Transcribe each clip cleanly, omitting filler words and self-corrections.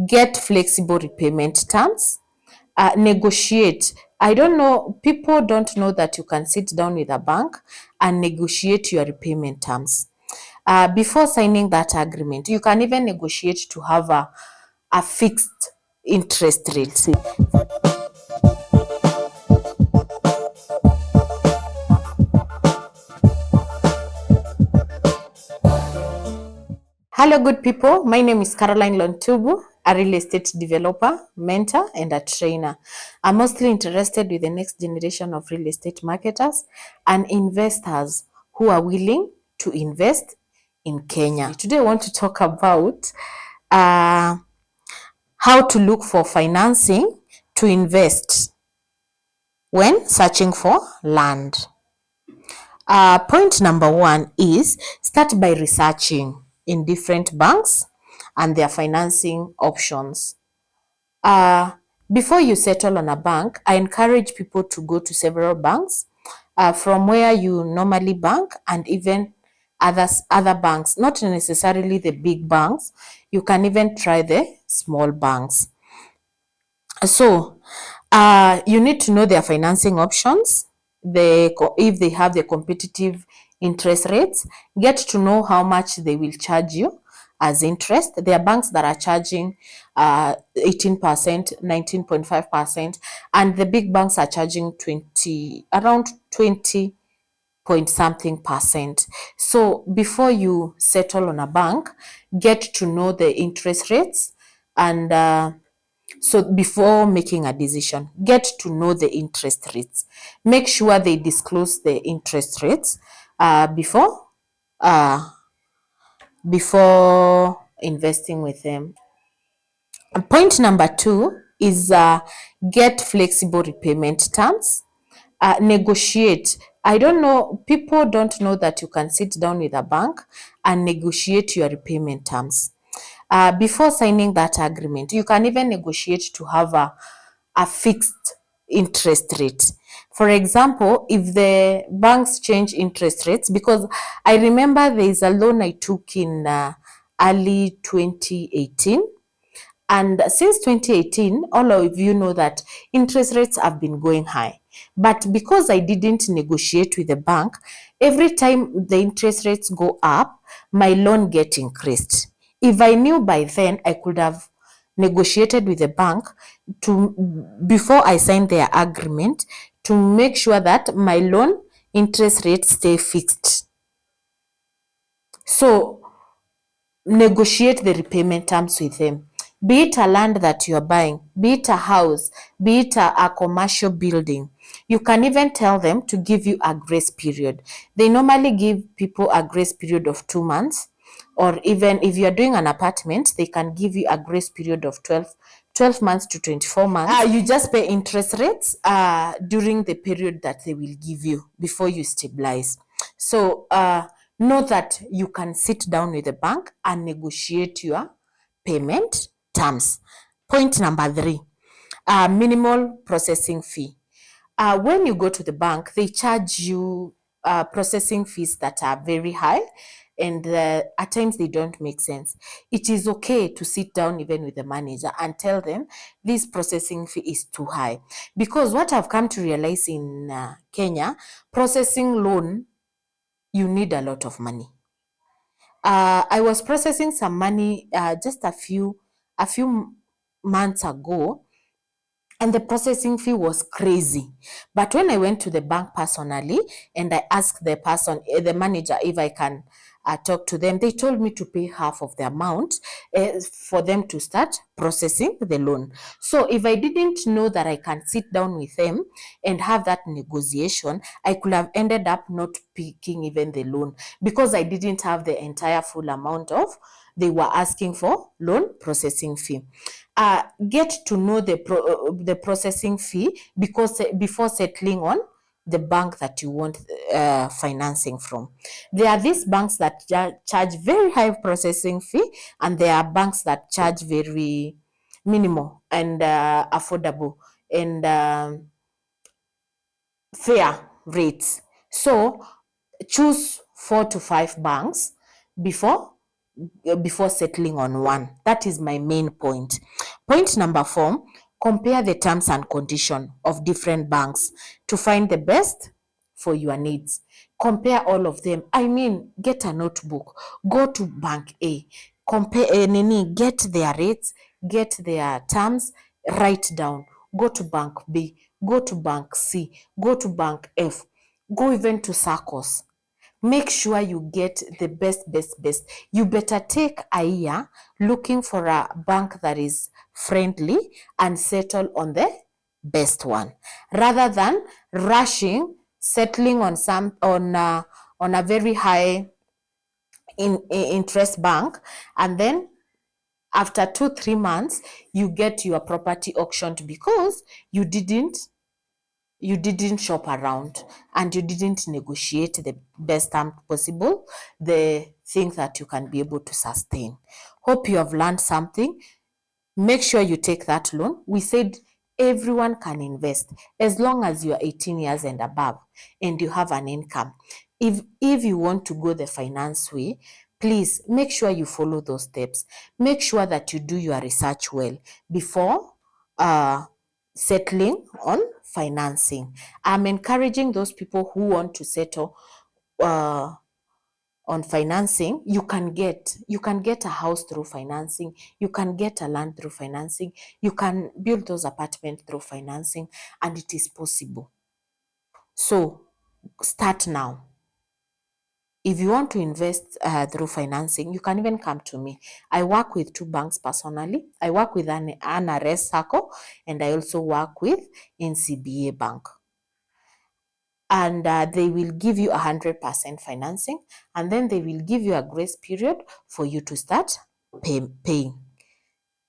get flexible repayment terms, negotiate. I don't know, people don't know that you can sit down with a bank and negotiate your repayment terms. Before signing that agreement, you can even negotiate to have a fixed interest rate. Hello, good people. My name is Caroline Lontubu, a real estate developer, mentor, and a trainer. I'm mostly interested with the next generation of real estate marketers and investors who are willing to invest in Kenya. Today, I want to talk about how to look for financing to invest when searching for land. Point number one is start by researching in different banks and their financing options. Before you settle on a bank, I encourage people to go to several banks from where you normally bank, and even other banks, not necessarily the big banks. You can even try the small banks. So you need to know their financing options, if they have the competitive interest rates, get to know how much they will charge you as interest. There are banks that are charging 18%, 19.5%, and the big banks are charging around 20 point something percent. So before you settle on a bank, get to know the interest rates, and so before making a decision, get to know the interest rates. Make sure they disclose the interest rates uh, before investing with them. And point number two is get flexible repayment terms. Negotiate. I don't know, people don't know that you can sit down with a bank and negotiate your repayment terms. Before signing that agreement, you can even negotiate to have a fixed interest rate. For example, if the banks change interest rates, because I remember there is a loan I took in early 2018. And since 2018, all of you know that interest rates have been going high. But because I didn't negotiate with the bank, every time the interest rates go up, my loan get increased. If I knew by then, I could have negotiated with the bank to before I signed their agreement to make sure that my loan interest rates stay fixed. So negotiate the repayment terms with them. Be it a land that you're buying, be it a house, be it a commercial building. You can even tell them to give you a grace period. They normally give people a grace period of 2 months, or even if you're doing an apartment, they can give you a grace period of 12 months to 24 months. You just pay interest rates during the period that they will give you before you stabilize. So know that you can sit down with the bank and negotiate your payment terms. Point number three, minimal processing fee. When you go to the bank, they charge you processing fees that are very high, and at times they don't make sense. It is okay to sit down even with the manager and tell them this processing fee is too high, because what I've come to realize in Kenya, processing loan, you need a lot of money. I was processing some money just a few months ago, and the processing fee was crazy. But when I went to the bank personally and I asked the manager, if I can talk to them, they told me to pay half of the amount for them to start processing the loan. So if I didn't know that I can sit down with them and have that negotiation, I could have ended up not picking even the loan, because I didn't have the entire full amount of they were asking for loan processing fee. Get to know the processing fee, because before settling on the bank that you want financing from. There are these banks that charge very high processing fee, and there are banks that charge very minimal and affordable and fair rates. So choose 4 to 5 banks before before settling on one. That is my main point. Point number 4, compare the terms and condition of different banks to find the best for your needs. Compare all of them. I mean, get a notebook, go to bank A, compare get their rates, get their terms, write down. Go to bank B, go to bank C, go to bank F, go even to SACCOs. Make sure you get the best. You better take a year looking for a bank that is friendly and settle on the best one, rather than rushing, settling on a very high interest bank, and then after 2-3 months you get your property auctioned because you didn't shop around and you didn't negotiate the best term possible, the things that you can be able to sustain. Hope you have learned something. Make sure you take that loan. We said everyone can invest as long as you are 18 years and above and you have an income. If you want to go the finance way, please make sure you follow those steps. Make sure that you do your research well before settling on financing. I'm encouraging those people who want to settle on financing. You can get a house through financing, you can get a land through financing, you can build those apartments through financing, and it is possible. So start now. If you want to invest through financing, you can even come to me. I work with 2 banks personally. I work with an NRS SACCO, and I also work with NCBA Bank. And they will give you 100% financing, and then they will give you a grace period for you to start paying.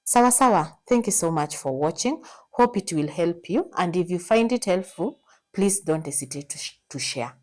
Sawa sawa. Thank you so much for watching. Hope it will help you, and if you find it helpful, please don't hesitate to share.